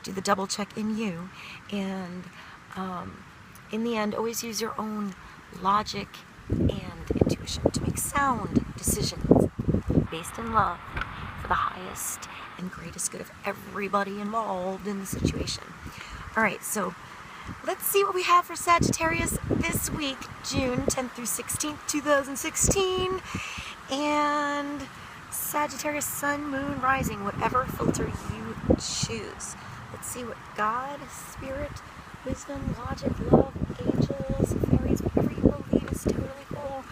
do the double check in you, and in the end, always use your own logic and intuition to make sound decisions based in love for the highest and greatest good of everybody involved in the situation. All right, so let's see what we have for Sagittarius this week, June 10th through 16th, 2016. And Sagittarius, sun, moon, rising, whatever filter you choose. Let's see what God, spirit, wisdom, logic, love, angels, fairies, whatever you believe is totally cool.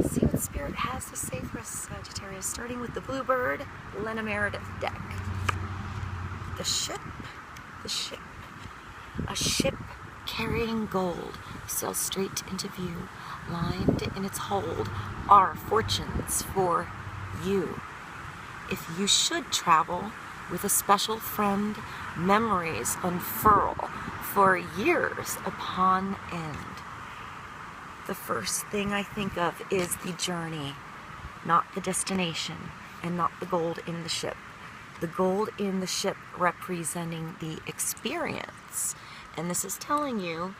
See what spirit has to say for us, Sagittarius, starting with the Bluebird Lenormand deck. The ship. A ship carrying gold sails straight into view. Lined in its hold are fortunes for you. If you should travel with a special friend, memories unfurl for years upon end. The first thing I think of is the journey, not the destination, and not the gold in the ship. The gold in the ship representing the experience. And this is telling you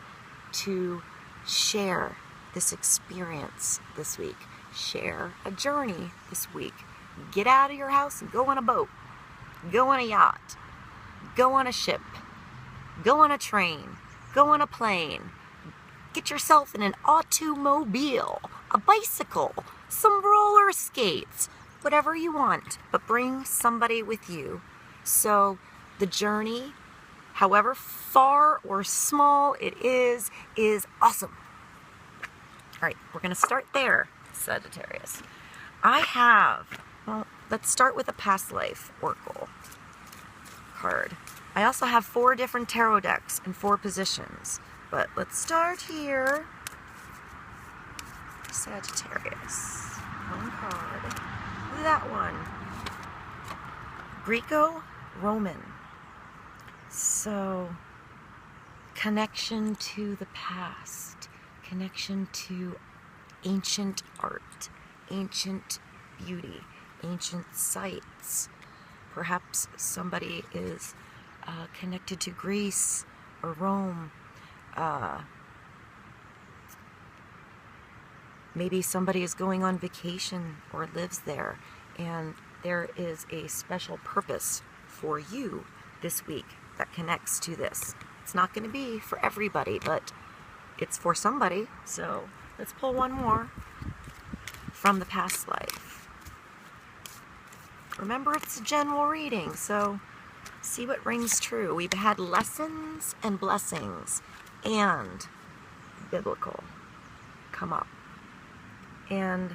to share this experience this week. Share a journey this week. Get out of your house and go on a boat. Go on a yacht. Go on a ship. Go on a train. Go on a plane. Get yourself in an automobile, a bicycle, some roller skates, whatever you want, but bring somebody with you. So the journey, however far or small it is awesome. All right, we're going to start there, Sagittarius. Let's start with a past life oracle card. I also have 4 different tarot decks in 4 positions, but let's start here. Sagittarius. One card. That one. Greco-Roman. So, connection to the past, connection to ancient art, ancient beauty, ancient sites. Perhaps somebody is connected to Greece or Rome. Maybe somebody is going on vacation or lives there, and there is a special purpose for you this week that connects to this. It's not going to be for everybody, but it's for somebody. So let's pull one more from the past life. Remember, it's a general reading, so see what rings true. We've had lessons and blessings and biblical come up. And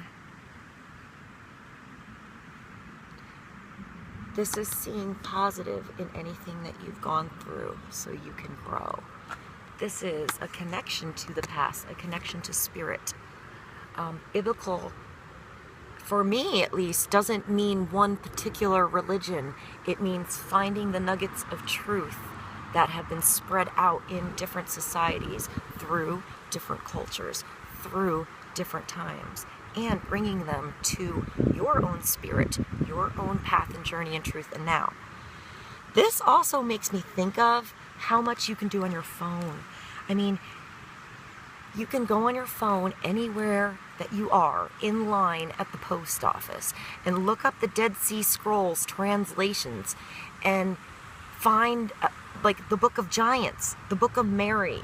this is seeing positive in anything that you've gone through so you can grow. This is a connection to the past, a connection to spirit. Biblical, for me at least, doesn't mean one particular religion. It means finding the nuggets of truth that have been spread out in different societies, through different cultures, through different times, and bringing them to your own spirit, your own path and journey in truth and now. This also makes me think of how much you can do on your phone. I mean, you can go on your phone anywhere that you are, in line at the post office, and look up the Dead Sea Scrolls translations and find like the Book of Giants, the Book of Mary,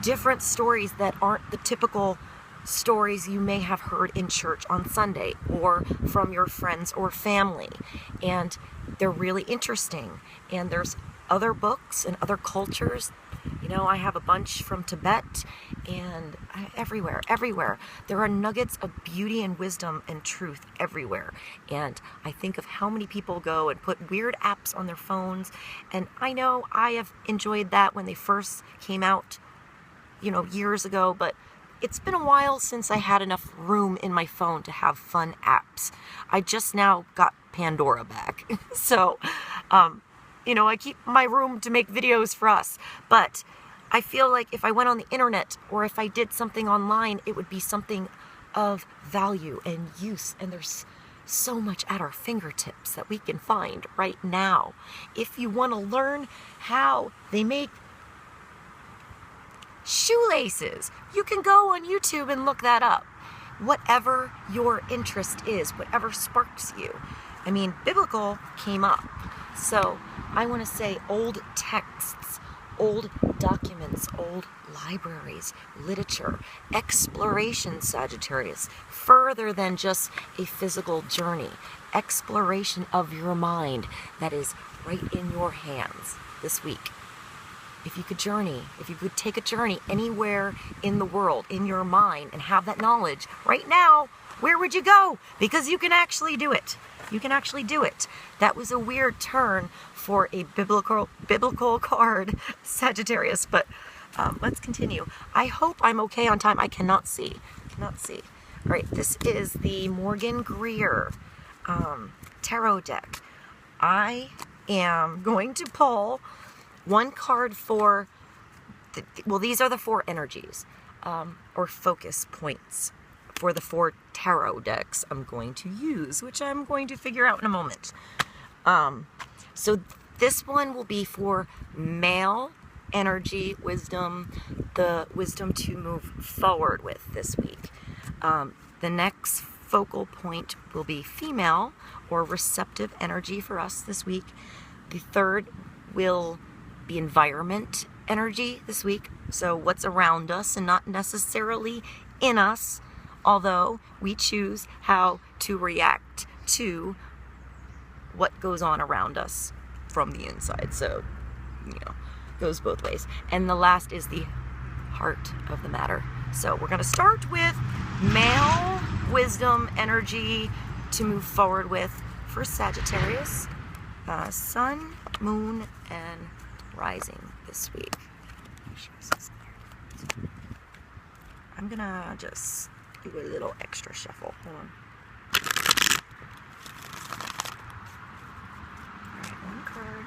different stories that aren't the typical stories you may have heard in church on Sunday or from your friends or family. And they're really interesting. And there's other books and other cultures. I have a bunch from Tibet and everywhere. There are nuggets of beauty and wisdom and truth everywhere. And I think of how many people go and put weird apps on their phones. And I know I have enjoyed that when they first came out, years ago, but it's been a while since I had enough room in my phone to have fun apps. I just now got Pandora back. So, I keep my room to make videos for us, but I feel like if I went on the internet or if I did something online, it would be something of value and use. And there's so much at our fingertips that we can find right now. If you want to learn how they make shoelaces, you can go on YouTube and look that up. Whatever your interest is, whatever sparks you. I mean, biblical came up. So I want to say old texts, old documents, old libraries, literature, exploration, Sagittarius, further than just a physical journey. Exploration of your mind that is right in your hands this week. If you could journey, if you could take a journey anywhere in the world, in your mind, and have that knowledge right now, where would you go? Because you can actually do it. You can actually do it. That was a weird turn for a biblical card, Sagittarius, but let's continue. I hope I'm okay on time. I cannot see. All right, this is the Morgan Greer tarot deck. I am going to pull one card for, these are the 4 energies, or focus points for the 4 tarot decks I'm going to use, which I'm going to figure out in a moment. So this one will be for male energy, wisdom, the wisdom to move forward with this week. The next focal point will be female or receptive energy for us this week. The third will be environment energy this week. So what's around us and not necessarily in us, although we choose how to react to what goes on around us from the inside. So, goes both ways. And the last is the heart of the matter. So we're going to start with male wisdom energy to move forward with for Sagittarius, sun, moon, and rising this week. I'm going to just do a little extra shuffle. Hold on. Alright, one card.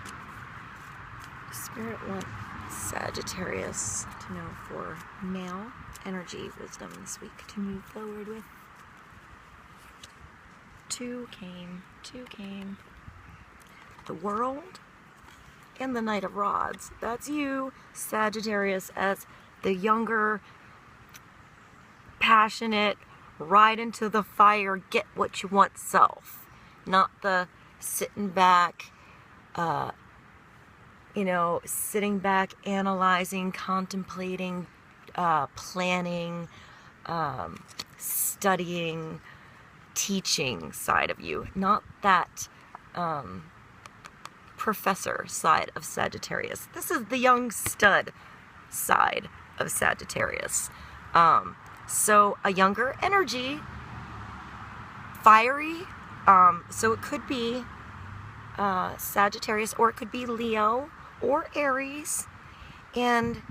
Spirit wants Sagittarius to know for male energy wisdom this week to move forward with. 2 came. The World and the Knight of Rods. That's you, Sagittarius, as the younger, passionate, ride into the fire, get what you want self. Not the sitting back, sitting back, analyzing, contemplating, planning, studying, teaching side of you. Not that professor side of Sagittarius. This is the young stud side of Sagittarius. So a younger energy, fiery, so it could be Sagittarius, or it could be Leo or Aries, and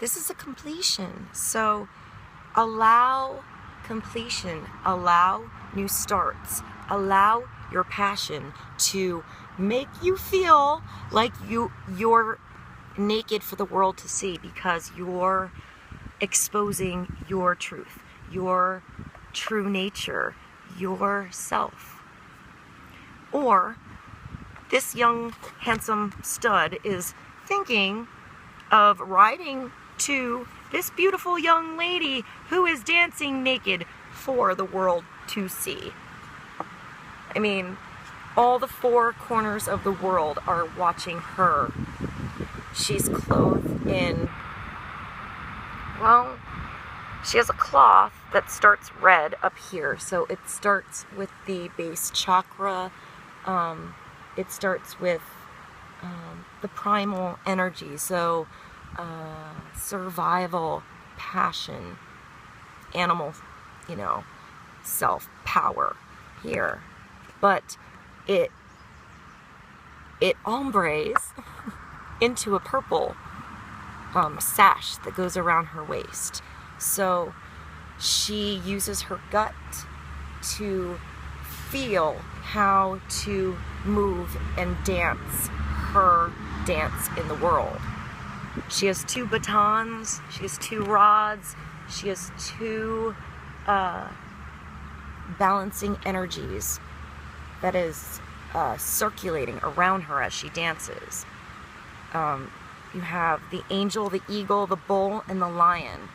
this is a completion. So allow completion, allow new starts, allow your passion to make you feel like you're naked for the world to see, because you're exposing your truth, your true nature, yourself. Or this young, handsome stud is thinking of riding to this beautiful young lady who is dancing naked for the world to see. I mean, all the 4 corners of the world are watching her. She's clothed in, she has a cloth that starts red up here. So it starts with the base chakra. It starts with the primal energy. So survival, passion, animal, self-power here. But it ombres into a purple sash that goes around her waist. So she uses her gut to feel how to move and dance her dance in the world. She has 2 batons, she has 2 rods, she has 2 balancing energies that is circulating around her as she dances. You have the angel, the eagle, the bull, and the lion.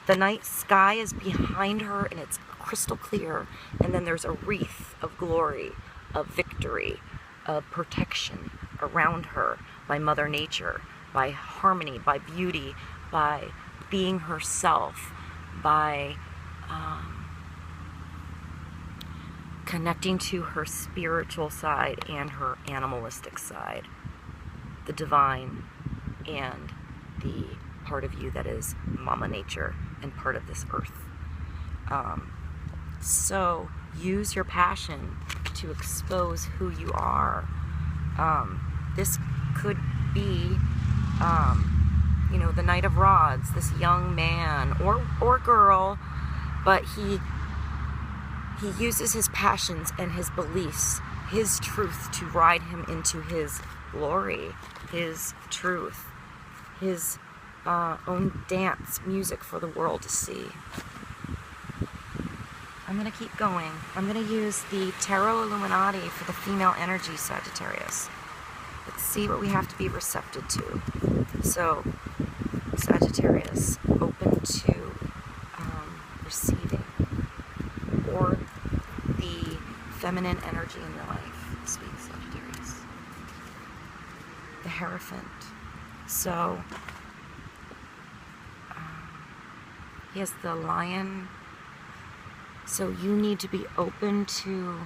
The night sky is behind her and it's crystal clear, and then there's a wreath of glory, of victory, of protection around her by Mother Nature, by harmony, by beauty, by being herself, by connecting to her spiritual side and her animalistic side, the divine and the part of you that is Mama Nature and part of this earth. So use your passion to expose who you are. This could be, you know, the Knight of Rods, this young man or girl, but he uses his passions and his beliefs, his truth, to ride him into his glory, his truth, his own dance music for the world to see. I'm going to keep going. I'm going to use the Tarot Illuminati for the female energy, Sagittarius. Let's see what we have to be receptive to. So, Sagittarius, open to receiving, or the feminine energy in your life, sweet Sagittarius. The Hierophant. So, he has the lion. So you need to be open to,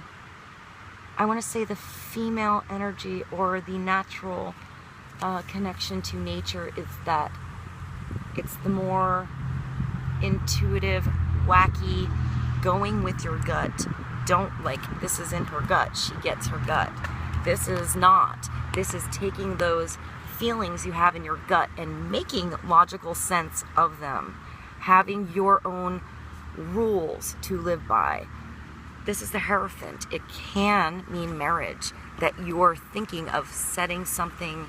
I want to say, the female energy or the natural connection to nature is that it's the more intuitive, wacky, going with your gut. Don't, like, this is in her gut, she gets her gut. This is not. This is taking those feelings you have in your gut and making logical sense of them. Having your own rules to live by. This is the Hierophant. It can mean marriage, that you're thinking of setting something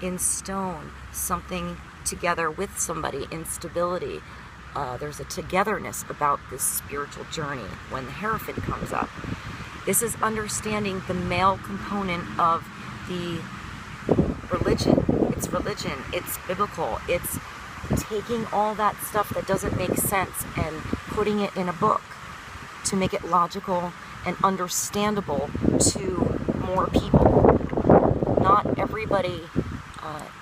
in stone, something together with somebody in stability. There's a togetherness about this spiritual journey when the Hierophant comes up. This is understanding the male component of the religion. It's religion. It's biblical. It's taking all that stuff that doesn't make sense and putting it in a book to make it logical and understandable to more people. Not everybody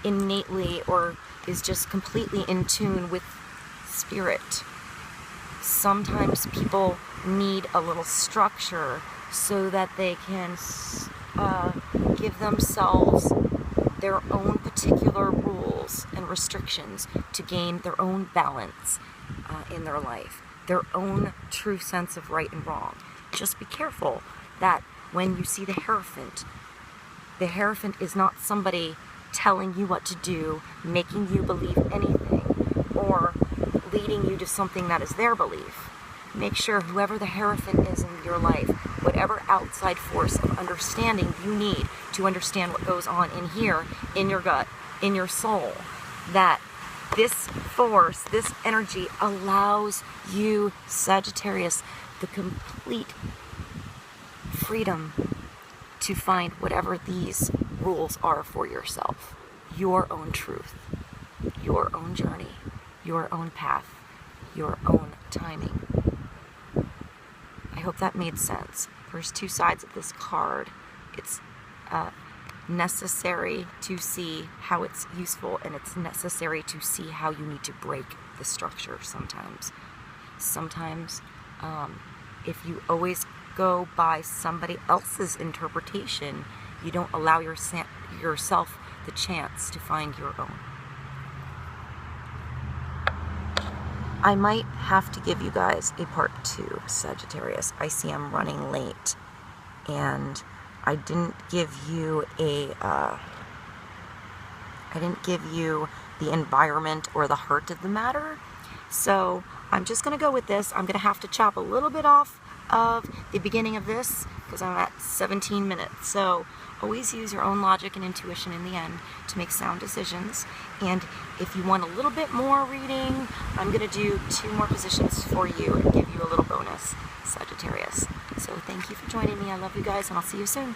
innately or is just completely in tune with spirit. Sometimes people need a little structure so that they can give themselves their own particular rules and restrictions to gain their own balance in their life, their own true sense of right and wrong. Just be careful that when you see the Hierophant is not somebody telling you what to do, making you believe anything, or leading you to something that is their belief. Make sure whoever the Hierophant is in your life, whatever outside force of understanding you need to understand what goes on in here, in your gut, in your soul, that this force, this energy allows you, Sagittarius, the complete freedom to find whatever these rules are for yourself. Your own truth, your own journey, your own path, your own timing. I hope that made sense. There's two sides of this card. It's necessary to see how it's useful, and it's necessary to see how you need to break the structure sometimes. Sometimes, if you always go by somebody else's interpretation, you don't allow yourself the chance to find your own. I might have to give you guys a part 2, Sagittarius. I see I'm running late, and I didn't give you the environment or the heart of the matter. So I'm just going to go with this. I'm going to have to chop a little bit off of the beginning of this because I'm at 17 minutes. So always use your own logic and intuition in the end to make sound decisions. And if you want a little bit more reading, I'm going to do 2 more positions for you and give you a little bonus, Sagittarius. So thank you for joining me. I love you guys, and I'll see you soon.